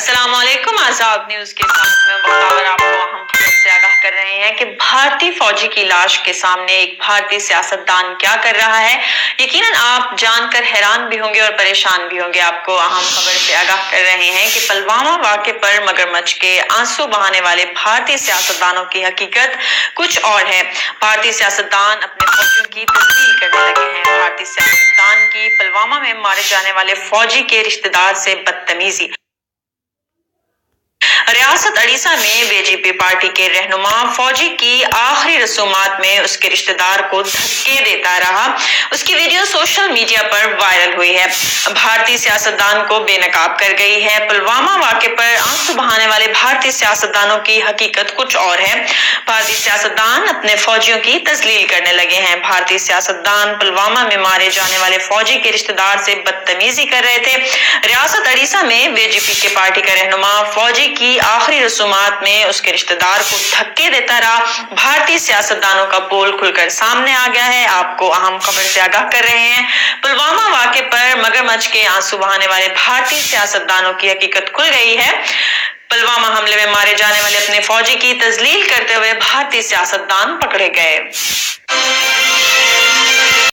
السلام علیکم، آزاد نیوز کے ساتھ میں بخاور آپ کو اہم خبر سے آگاہ کر رہے ہیں کہ بھارتی فوجی کی لاش کے سامنے ایک بھارتی سیاستدان کیا کر رہا ہے۔ یقیناً آپ جان کر حیران بھی ہوں گے اور پریشان بھی ہوں گے۔ آپ کو اہم خبر سے آگاہ کر رہے ہیں کہ پلوامہ واقعے پر مگرمچھ کے آنسو بہانے والے بھارتی سیاستدانوں کی حقیقت کچھ اور ہے۔ بھارتی سیاستدان اپنے فوجیوں کی تذلیل کرنے لگے ہیں۔ بھارتی سیاستدان کی پلوامہ میں مارے جانے والے فوجی کے رشتہ دار سے بدتمیزی۔ ریاست اڑیسہ میں بی جے پی پارٹی کے رہنما فوجی کی آخری رسومات میں اس کے رشتہ دار کو دھکے دیتا رہا۔ اس کی ویڈیو سوشل میڈیا پر وائرل ہوئی ہے۔ بھارتی سیاستدان کو بے نقاب کر گئی ہے۔ پلوامہ واقعے پر آنسو بہانے والے بھارتی سیاستدانوں کی حقیقت کچھ اور ہے۔ بھارتی سیاستدان اپنے فوجیوں کی تذلیل کرنے لگے ہیں۔ بھارتی سیاستدان پلوامہ میں مارے جانے والے فوجی کے رشتہ دار سے بدتمیزی کر رہے تھے۔ ریاست اڑیسہ میں بی جے پی کے پارٹی کا رہنما فوجی کی آخری رسومات میں اس کے رشتہ دار کو دھکے دیتا رہا۔ بھارتی سیاستدانوں کا پول کھل کر سامنے آ گیا ہے۔ آپ کو اہم خبر سے آگاہ کر رہے ہیں۔ پلوامہ واقعے پر مگرمچھ کے آنسو بہانے والے بھارتی سیاستدانوں کی حقیقت کھل گئی ہے۔ پلوامہ حملے میں مارے جانے والے اپنے فوجی کی تذلیل کرتے ہوئے بھارتی سیاستدان پکڑے گئے۔